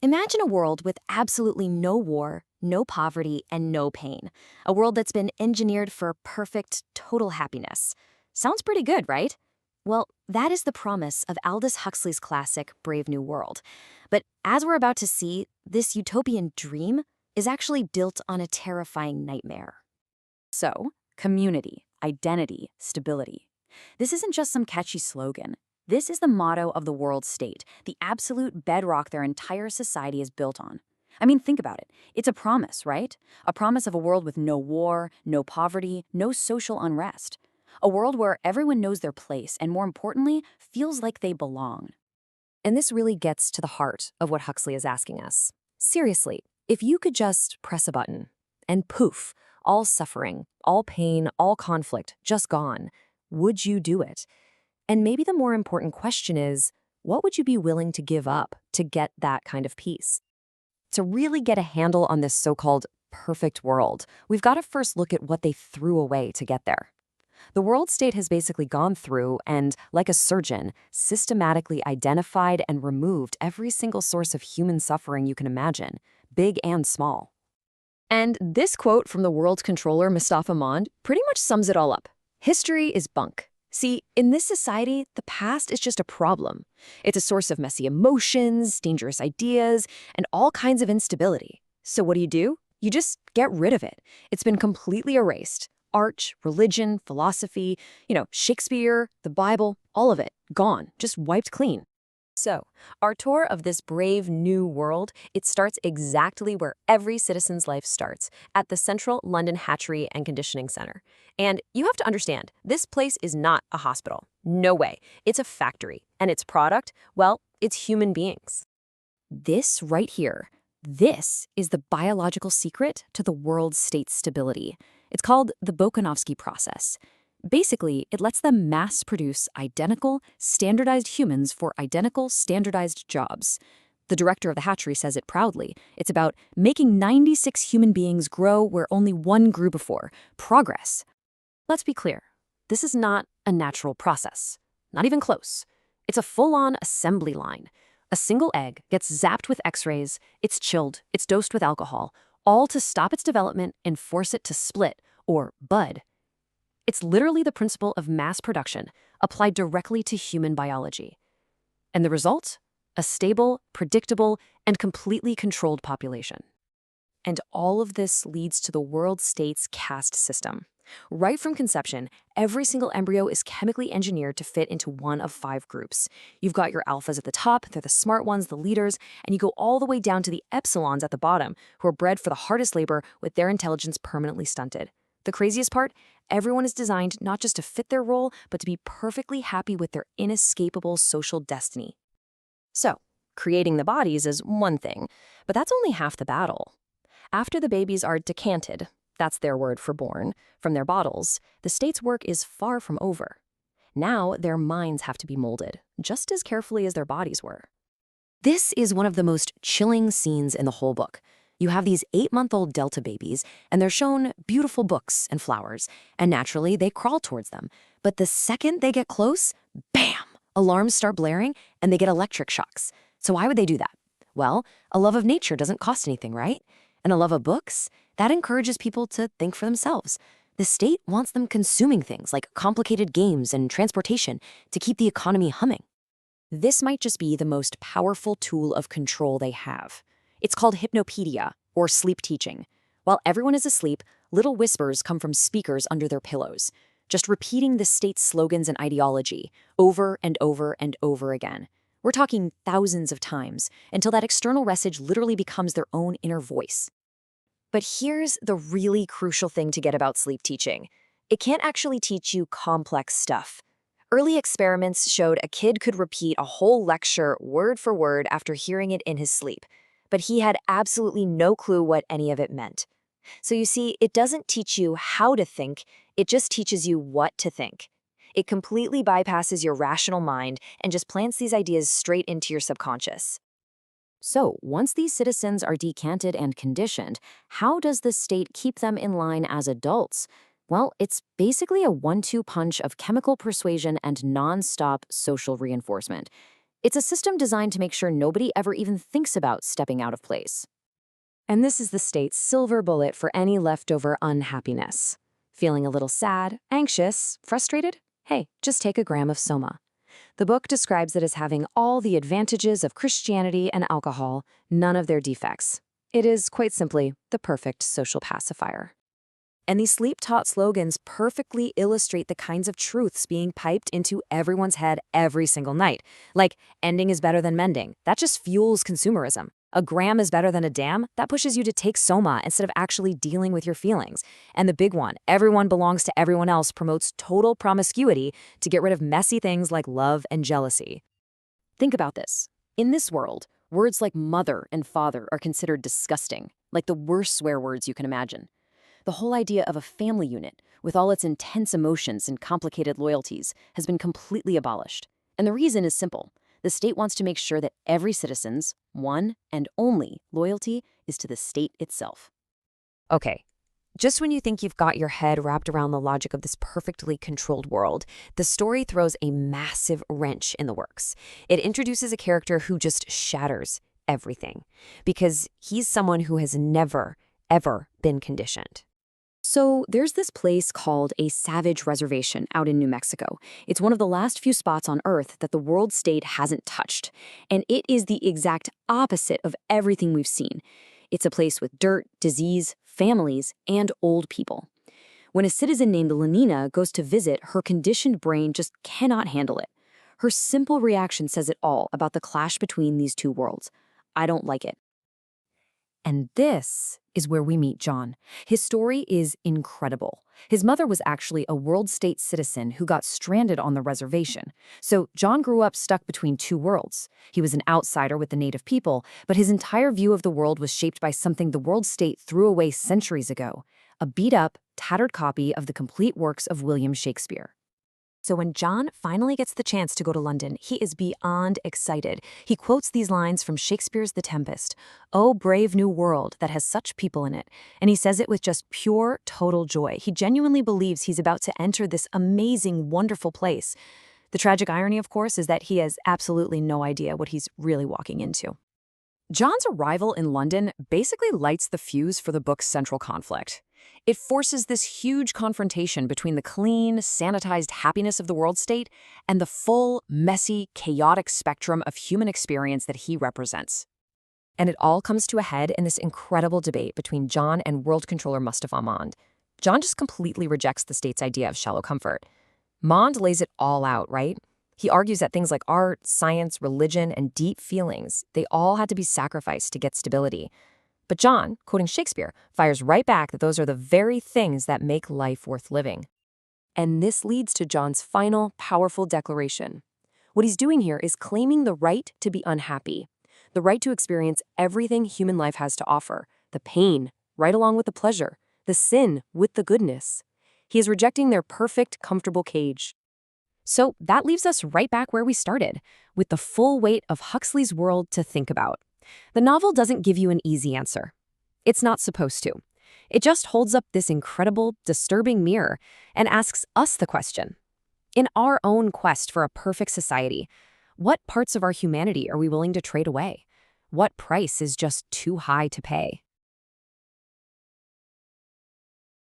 Imagine a world with absolutely no war, no poverty, and no pain. A world that's been engineered for perfect, total happiness. Sounds pretty good, right? Well, that is the promise of Aldous Huxley's classic Brave New World. But as we're about to see, this utopian dream is actually built on a terrifying nightmare. So, community, identity, stability. This isn't just some catchy slogan. This is the motto of the world state, the absolute bedrock their entire society is built on. I mean, think about it. It's a promise, right? A promise of a world with no war, no poverty, no social unrest. A world where everyone knows their place and, more importantly, feels like they belong. And this really gets to the heart of what Huxley is asking us. Seriously, if you could just press a button and poof, all suffering, all pain, all conflict, just gone, would you do it? And maybe the more important question is, what would you be willing to give up to get that kind of peace? To really get a handle on this so-called perfect world, we've got to first look at what they threw away to get there. The world state has basically gone through and, like a surgeon, systematically identified and removed every single source of human suffering you can imagine, big and small. And this quote from the world's controller, Mustafa Mond, pretty much sums it all up. History is bunk. See, in this society, the past is just a problem. It's a source of messy emotions, dangerous ideas, and all kinds of instability. So what do? You just get rid of it. It's been completely erased. Art, religion, philosophy, Shakespeare, the Bible, all of it, gone, just wiped clean. So, our tour of this brave new world, it starts exactly where every citizen's life starts, at the Central London Hatchery and Conditioning Center. And you have to understand, this place is not a hospital. No way. It's a factory. And its product, well, it's human beings. This right here, this is the biological secret to the world's state stability. It's called the Bokanovsky process. Basically, it lets them mass-produce identical, standardized humans for identical, standardized jobs. The director of the hatchery says it proudly. It's about making 96 human beings grow where only one grew before. Progress. Let's be clear. This is not a natural process. Not even close. It's a full-on assembly line. A single egg gets zapped with X-rays, it's chilled, it's dosed with alcohol, all to stop its development and force it to split, or bud. It's literally the principle of mass production applied directly to human biology. And the result? A stable, predictable, and completely controlled population. And all of this leads to the world state's caste system. Right from conception, every single embryo is chemically engineered to fit into one of 5 groups. You've got your alphas at the top, they're the smart ones, the leaders, and you go all the way down to the epsilons at the bottom, who are bred for the hardest labor with their intelligence permanently stunted. The craziest part? Everyone is designed not just to fit their role, but to be perfectly happy with their inescapable social destiny. So, creating the bodies is one thing, but that's only half the battle. After the babies are decanted, that's their word for born, from their bottles, the state's work is far from over. Now their minds have to be molded, just as carefully as their bodies were. This is one of the most chilling scenes in the whole book. You have these 8-month-old Delta babies, and they're shown beautiful books and flowers, and naturally they crawl towards them. But the second they get close, bam! Alarms start blaring, and they get electric shocks. So why would they do that? Well, a love of nature doesn't cost anything, right? And a love of books? That encourages people to think for themselves. The state wants them consuming things like complicated games and transportation to keep the economy humming. This might just be the most powerful tool of control they have. It's called hypnopaedia, or sleep teaching. While everyone is asleep, little whispers come from speakers under their pillows, just repeating the state's slogans and ideology over and over and over again. We're talking thousands of times, until that external message literally becomes their own inner voice. But here's the really crucial thing to get about sleep teaching. It can't actually teach you complex stuff. Early experiments showed a kid could repeat a whole lecture word for word after hearing it in his sleep, but he had absolutely no clue what any of it meant. So you see, it doesn't teach you how to think, it just teaches you what to think. It completely bypasses your rational mind and just plants these ideas straight into your subconscious. So, once these citizens are decanted and conditioned, how does the state keep them in line as adults? Well, it's basically a 1-2 punch of chemical persuasion and non-stop social reinforcement. It's a system designed to make sure nobody ever even thinks about stepping out of place. And this is the state's silver bullet for any leftover unhappiness. Feeling a little sad, anxious, frustrated? Hey, just take a gram of soma. The book describes it as having all the advantages of Christianity and alcohol, none of their defects. It is, quite simply, the perfect social pacifier. And these sleep-taught slogans perfectly illustrate the kinds of truths being piped into everyone's head every single night. Like, ending is better than mending. That just fuels consumerism. A gram is better than a dam. That pushes you to take soma instead of actually dealing with your feelings. And the big one, everyone belongs to everyone else, promotes total promiscuity to get rid of messy things like love and jealousy. Think about this. In this world, words like mother and father are considered disgusting, like the worst swear words you can imagine. The whole idea of a family unit, with all its intense emotions and complicated loyalties, has been completely abolished. And the reason is simple. The state wants to make sure that every citizen's one and only loyalty is to the state itself. Okay, just when you think you've got your head wrapped around the logic of this perfectly controlled world, the story throws a massive wrench in the works. It introduces a character who just shatters everything, because he's someone who has never, ever been conditioned. So there's this place called a savage reservation out in New Mexico. It's one of the last few spots on Earth that the world state hasn't touched. And it is the exact opposite of everything we've seen. It's a place with dirt, disease, families, and old people. When a citizen named Lenina goes to visit, her conditioned brain just cannot handle it. Her simple reaction says it all about the clash between these two worlds. I don't like it. And this is where we meet John. His story is incredible. His mother was actually a world state citizen who got stranded on the reservation. So John grew up stuck between two worlds. He was an outsider with the native people, but his entire view of the world was shaped by something the world state threw away centuries ago, a beat-up, tattered copy of the complete works of William Shakespeare. So when John finally gets the chance to go to London, he is beyond excited. He quotes these lines from Shakespeare's The Tempest, "O brave new world that has such people in it," and he says it with just pure, total joy. He genuinely believes he's about to enter this amazing, wonderful place. The tragic irony, of course, is that he has absolutely no idea what he's really walking into. John's arrival in London basically lights the fuse for the book's central conflict. It forces this huge confrontation between the clean, sanitized happiness of the world state and the full, messy, chaotic spectrum of human experience that he represents. And it all comes to a head in this incredible debate between John and world controller Mustafa Mond. John just completely rejects the state's idea of shallow comfort. Mond lays it all out, right? He argues that things like art, science, religion, and deep feelings, they all had to be sacrificed to get stability. But John, quoting Shakespeare, fires right back that those are the very things that make life worth living. And this leads to John's final, powerful declaration. What he's doing here is claiming the right to be unhappy, the right to experience everything human life has to offer, the pain, right along with the pleasure, the sin with the goodness. He is rejecting their perfect, comfortable cage. So that leaves us right back where we started, with the full weight of Huxley's world to think about. The novel doesn't give you an easy answer. It's not supposed to. It just holds up this incredible, disturbing mirror and asks us the question. In our own quest for a perfect society, what parts of our humanity are we willing to trade away? What price is just too high to pay?